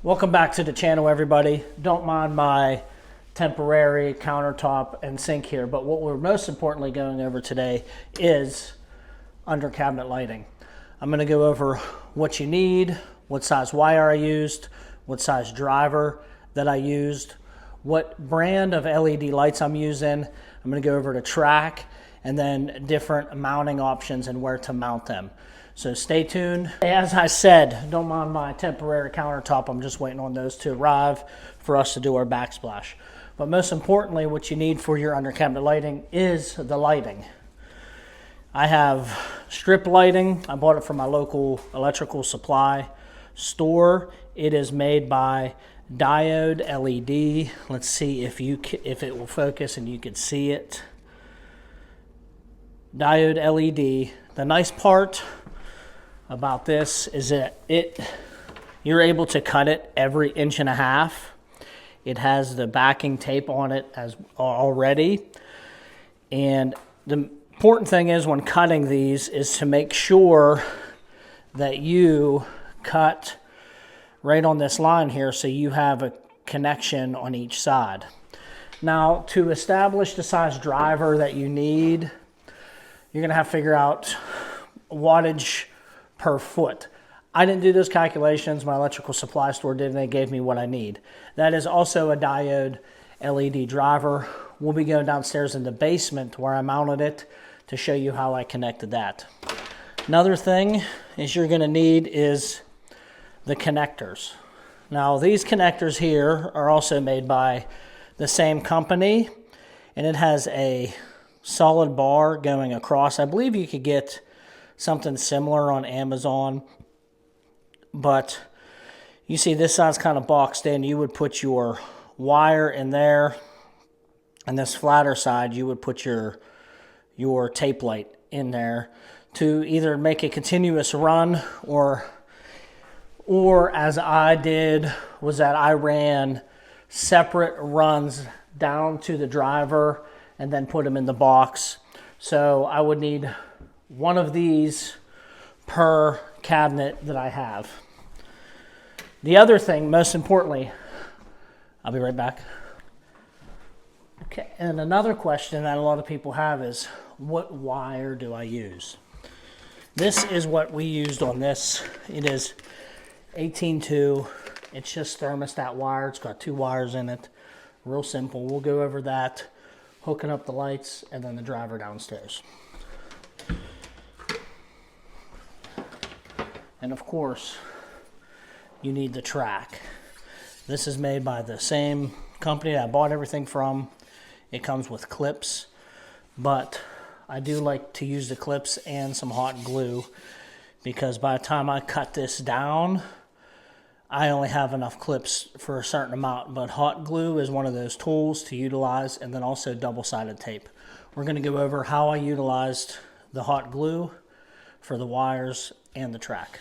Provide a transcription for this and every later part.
Welcome back to the channel, everybody. Don't mind my temporary countertop and sink here, but what we're most importantly going over today is under cabinet lighting. I'm going to go over what you need, what size wire I used, what size driver that I used, what brand of LED lights I'm using. I'm going to go over the track and then different mounting options and where to mount them. So stay tuned. As I said, don't mind my temporary countertop. I'm just waiting on those to arrive for us to do our backsplash. But most importantly, what you need for your under cabinet lighting is the lighting. I have strip lighting. I bought it from my local electrical supply store. It is made by Diode LED. Let's see if it will focus and you can see it. Diode LED. The nice part about this is that you're able to cut it every 1.5 inches. It has the backing tape on it as already. And the important thing is when cutting these is to make sure that you cut right on this line here so you have a connection on each side. Now, to establish the size driver that you need, you're going to have to figure out wattage per foot. I didn't do those calculations. My electrical supply store did, and they gave me what I need. That is also a Diode LED driver. We'll be going downstairs in the basement where I mounted it to show you how I connected that. Another thing is you're going to need is the connectors. Now these connectors here are also made by the same company, and it has a solid bar going across. I believe you could get something similar on Amazon, but you see this side's kind of boxed in. You would put your wire in there, and this flatter side you would put your tape light in there to either make a continuous run or as I did was that I ran separate runs down to the driver and then put them in the box. So I would need one of these per cabinet that I have. The other thing, most importantly, I'll be right back. Okay, and another question that a lot of people have is, what wire do I use? This is what we used on this. It is 18-2. It's just thermostat wire. It's got 2 wires in it. Real simple. We'll go over that, hooking up the lights, and then the driver downstairs. And of course, you need the track. This is made by the same company that I bought everything from. It comes with clips, but I do like to use the clips and some hot glue because by the time I cut this down, I only have enough clips for a certain amount, but hot glue is one of those tools to utilize, and then also double-sided tape. We're going to go over how I utilized the hot glue for the wires and the track.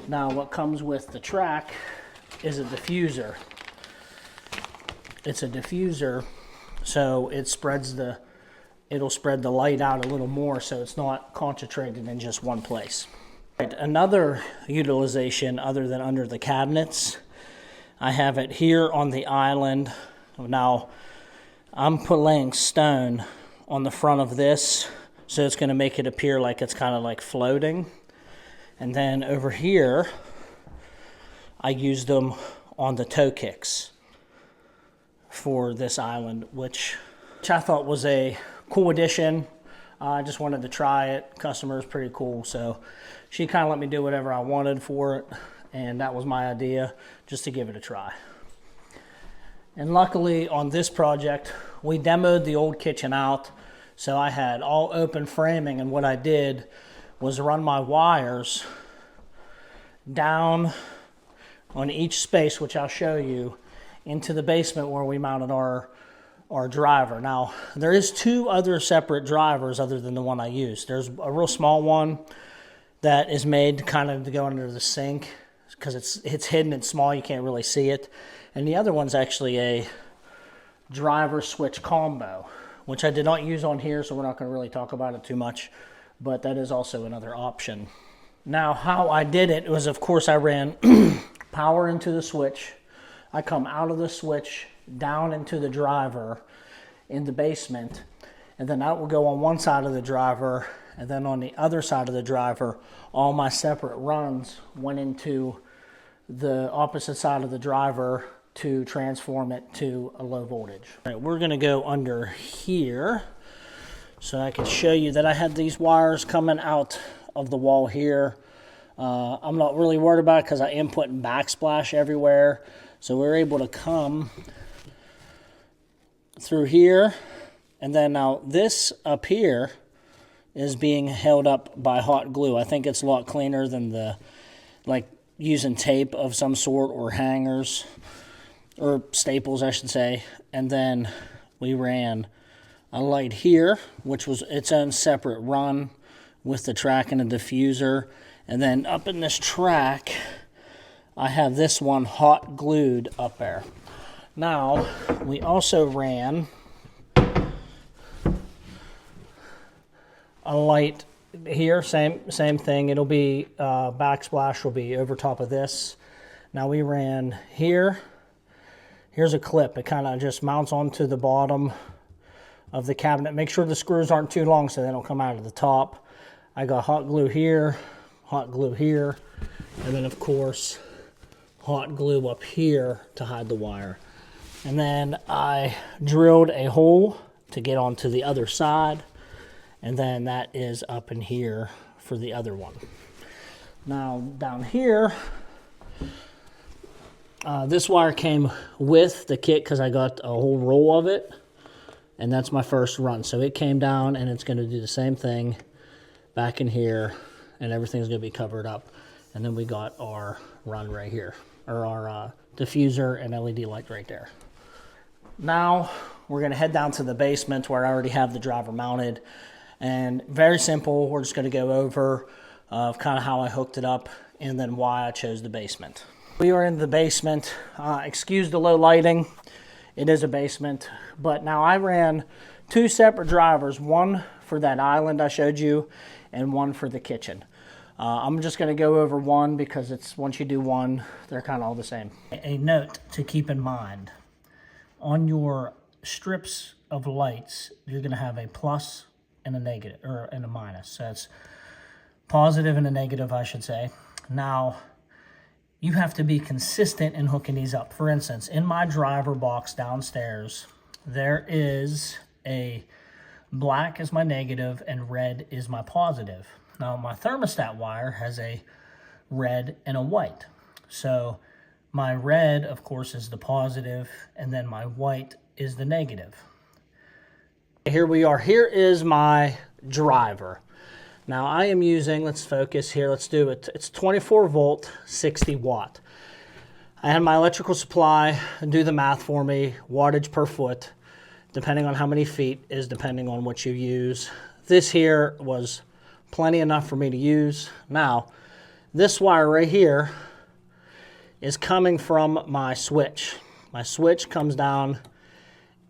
Now, what comes with the track is a diffuser. It's a diffuser, so it'll spread the light out a little more so it's not concentrated in just one place. Right, another utilization other than under the cabinets, I have it here on the island. Now, I'm laying stone on the front of this, so it's going to make it appear like it's kind of like floating. And then over here, I used them on the toe kicks for this island, which I thought was a cool addition. I just wanted to try it. Customer is pretty cool, so she kind of let me do whatever I wanted for it, and that was my idea, just to give it a try. And luckily on this project, we demoed the old kitchen out, so I had all open framing, and what I did was run my wires down on each space, which I'll show you, into the basement where we mounted our driver. Now, there is 2 other separate drivers other than the one I used. There's a real small one that is made kind of to go under the sink because it's hidden, it's small, you can't really see it. And the other one's actually a driver switch combo, which I did not use on here, so we're not going to really talk about it too much, but that is also another option. Now, how I did it was, of course, I ran power into the switch. I come out of the switch down into the driver in the basement, and then that will go on one side of the driver, and then on the other side of the driver, all my separate runs went into the opposite side of the driver to transform it to a low voltage. All right, we're gonna go under here so I can show you that I had these wires coming out of the wall here. I'm not really worried about it because I am putting backsplash everywhere. So we're able to come through here, and then now this up here is being held up by hot glue. I think it's a lot cleaner than the, like, using tape of some sort or hangers or staples, I should say. And then we ran a light here, which was its own separate run with the track and the diffuser. And then up in this track, I have this one hot glued up there. Now, we also ran a light here, same thing. It'll be, backsplash will be over top of this. Now we ran here. Here's a clip. It kind of just mounts onto the bottom of the cabinet. Make sure the screws aren't too long so they don't come out of the top. I got hot glue here, and then of course, hot glue up here to hide the wire. And then I drilled a hole to get onto the other side, and then that is up in here for the other one. Now down here, this wire came with the kit because I got a whole roll of it, and that's my first run. So it came down, and it's going to do the same thing back in here, and everything's going to be covered up. And then we got our run right here, or our diffuser and LED light right there. Now we're going to head down to the basement where I already have the driver mounted, and very simple. We're just going to go over kind of how I hooked it up and then why I chose the basement. We are in the basement. Excuse the low lighting. It is a basement, but now I ran two separate drivers, one for that island I showed you and one for the kitchen. I'm just going to go over one because it's, once you do one, they're kind of all the same. A note to keep in mind: on your strips of lights, you're going to have a plus and a negative, or and a minus. So it's positive and a negative, I should say. Now, you have to be consistent in hooking these up. For instance, in my driver box downstairs, there is a black is my negative and red is my positive. Now, my thermostat wire has a red and a white. So my red, of course, is the positive, and then my white is the negative. Here we are. Here is my driver. Now I am using, let's focus here, let's do it. It's 24 volt, 60 watt. I had my electrical supply do the math for me, wattage per foot, depending on how many feet is depending on what you use. This here was plenty enough for me to use. Now, this wire right here is coming from my switch. My switch comes down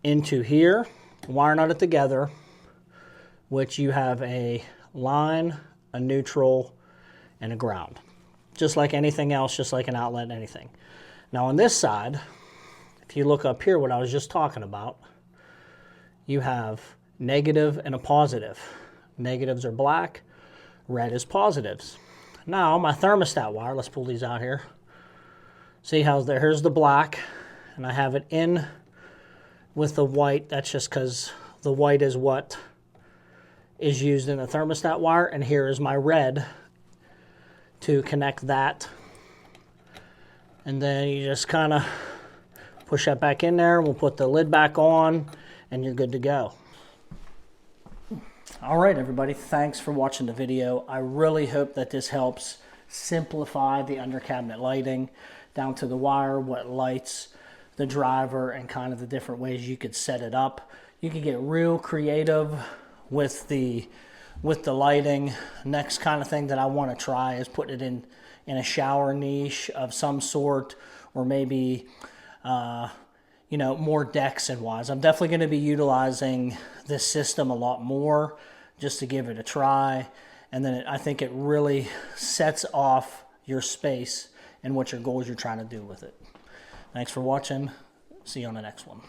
into here, wiring it together, which you have a line, a neutral, and a ground. Just like anything else, just like an outlet, anything. Now on this side, if you look up here, what I was just talking about, you have negative and a positive. Negatives are black, red is positives. Now my thermostat wire, let's pull these out here. See how there, here's the black, and I have it in with the white. That's just because the white is what is used in the thermostat wire, and here is my red to connect that. And then you just kind of push that back in there. We'll put the lid back on, and you're good to go. All right, everybody, thanks for watching the video. I really hope that this helps simplify the under cabinet lighting down to the wire, what lights, the driver, and kind of the different ways you could set it up. You can get real creative with the lighting. Next kind of thing that I want to try is put it in a shower niche of some sort, or maybe you know, more decks and wise. I'm definitely going to be utilizing this system a lot more just to give it a try, and then I think it really sets off your space and what your goals you're trying to do with it. Thanks for watching. See you on the next one.